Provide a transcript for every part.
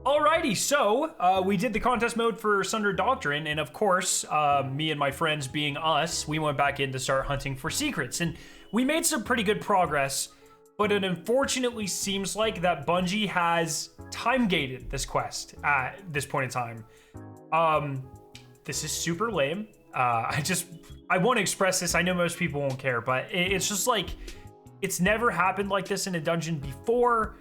Alrighty, so we did the contest mode for Sundered Doctrine, and of course, me and my friends being us, we went back in to start hunting for secrets, and we made some pretty good progress, but it unfortunately seems like that Bungie has time-gated this quest at this point in time. This is super lame. I want to express this. I know most people won't care, but it's just like, it's never happened like this in a dungeon before.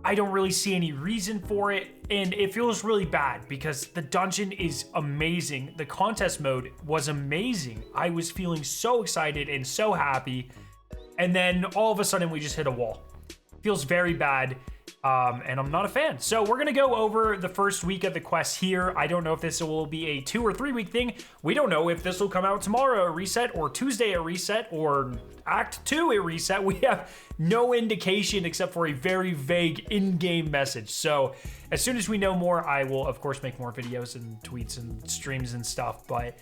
I don't really see any reason for it, and it feels really bad because the dungeon is amazing. The contest mode was amazing. I was feeling so excited and so happy, and then all of a sudden we just hit a wall. Feels very bad, and I'm not a fan. So we're gonna go over the first week of the quest here. I don't know if this will be a 2 or 3 week thing. We don't know if this will come out tomorrow at reset, or Tuesday at reset, or Act 2 at reset. We have no indication except for a very vague in-game message. So as soon as we know more, I will of course make more videos and tweets and streams and stuff. But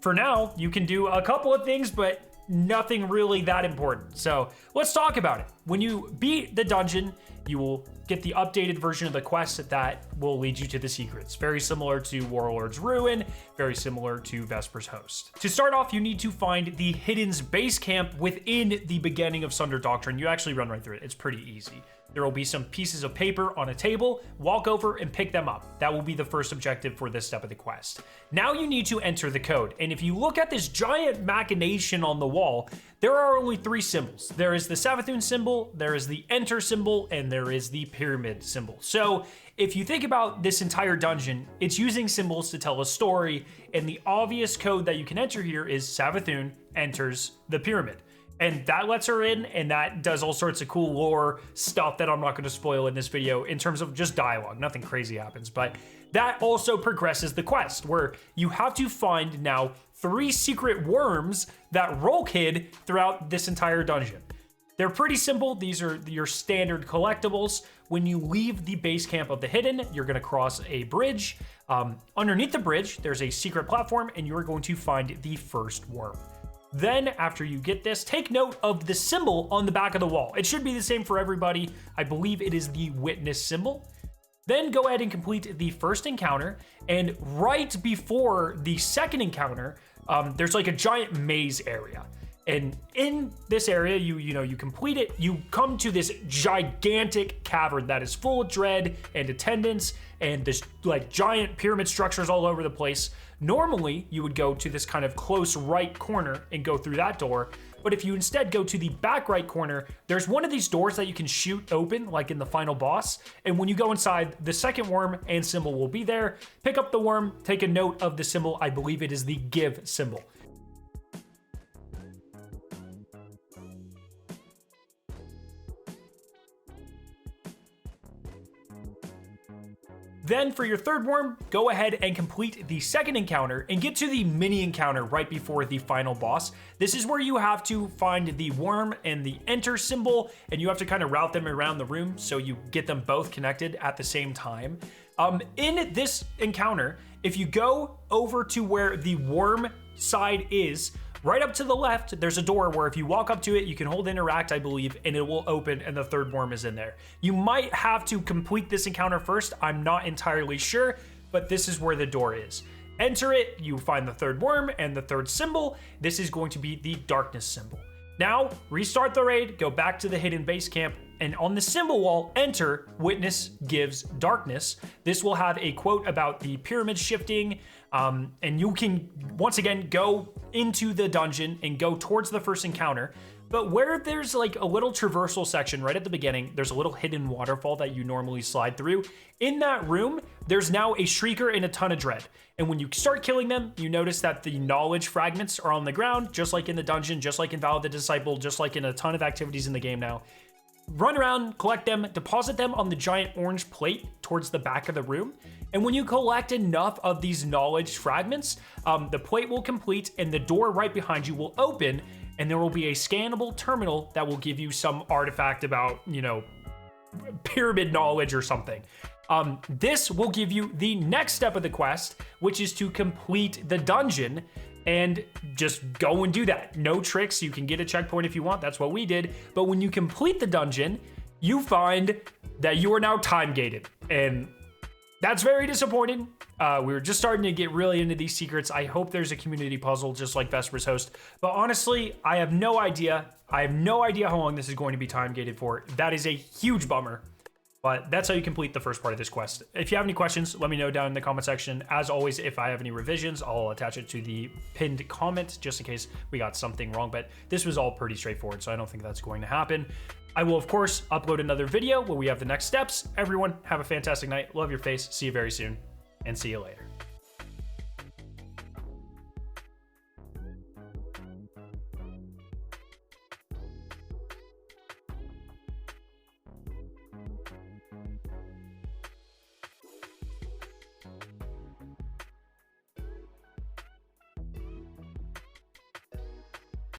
for now, you can do a couple of things, but nothing really that important. So let's talk about it. When you beat the dungeon, you will get the updated version of the quest that will lead you to the secrets. Very similar to Warlord's Ruin, very similar to Vesper's Host. To start off, you need to find the Hidden's base camp within the beginning of Sundered Doctrine. You actually run right through it. It's pretty easy. There will be some pieces of paper on a table. Walk over and pick them up. That will be the first objective for this step of the quest. Now you need to enter the code. And if you look at this giant machination on the wall, there are only 3 symbols. There is the Savathun symbol, there is the enter symbol, and there is the pyramid symbol. So if you think about this entire dungeon, it's using symbols to tell a story, and the obvious code that you can enter here is Savathun enters the pyramid. And that lets her in, and that does all sorts of cool lore stuff that I'm not going to spoil in this video in terms of just dialogue. Nothing crazy happens, but that also progresses the quest, where you have to find now 3 secret worms that Rolk hid throughout this entire dungeon. They're pretty simple. These are your standard collectibles. When you leave the base camp of the Hidden, you're going to cross a bridge. Underneath the bridge, there's a secret platform, and you're going to find the first worm. Then, after you get this, take note of the symbol on the back of the wall. It should be the same for everybody. I believe it is the witness symbol. Then go ahead and complete the first encounter, and right before the second encounter, there's like a giant maze area. And in this area, you complete it, you come to this gigantic cavern that is full of dread and attendants and this like giant pyramid structures all over the place. Normally, you would go to this kind of close right corner and go through that door. But if you instead go to the back right corner, there's one of these doors that you can shoot open, like in the final boss. And when you go inside, the second worm and symbol will be there. Pick up the worm, take a note of the symbol. I believe it is the give symbol. Then for your third worm, go ahead and complete the second encounter and get to the mini encounter right before the final boss. This is where you have to find the worm and the enter symbol, and you have to kind of route them around the room so you get them both connected at the same time. In this encounter, if you go over to where the worm side is, right up to the left, there's a door where if you walk up to it, you can hold interact, I believe, and it will open and the third worm is in there. You might have to complete this encounter first. I'm not entirely sure, but this is where the door is. Enter it, you find the third worm and the third symbol. This is going to be the darkness symbol. Now, restart the raid, go back to the hidden base camp, and on the symbol wall, enter witness gives darkness. This will have a quote about the pyramid shifting, and you can, once again, go into the dungeon and go towards the first encounter. But where there's like a little traversal section right at the beginning, there's a little hidden waterfall that you normally slide through. In that room, there's now a Shrieker and a ton of dread. And when you start killing them, you notice that the knowledge fragments are on the ground, just like in the dungeon, just like in Vow of the Disciple, just like in a ton of activities in the game now. Run around, collect them, deposit them on the giant orange plate towards the back of the room. And when you collect enough of these knowledge fragments, the plate will complete and the door right behind you will open, and there will be a scannable terminal that will give you some artifact about, pyramid knowledge or something. This will give you the next step of the quest, which is to complete the dungeon, and just go and do that. No tricks. You can get a checkpoint if you want. That's what we did. But when you complete the dungeon, you find that you are now time gated, and that's very disappointing. We were just starting to get really into these secrets. I hope there's a community puzzle just like Vesper's Host, but honestly, I have no idea. I have no idea how long this is going to be time gated for. That is a huge bummer, but that's how you complete the first part of this quest. If you have any questions, let me know down in the comment section. As always, if I have any revisions, I'll attach it to the pinned comment just in case we got something wrong, but this was all pretty straightforward, so I don't think that's going to happen. I will, of course, upload another video where we have the next steps. Everyone, have a fantastic night. Love your face. See you very soon, and see you later.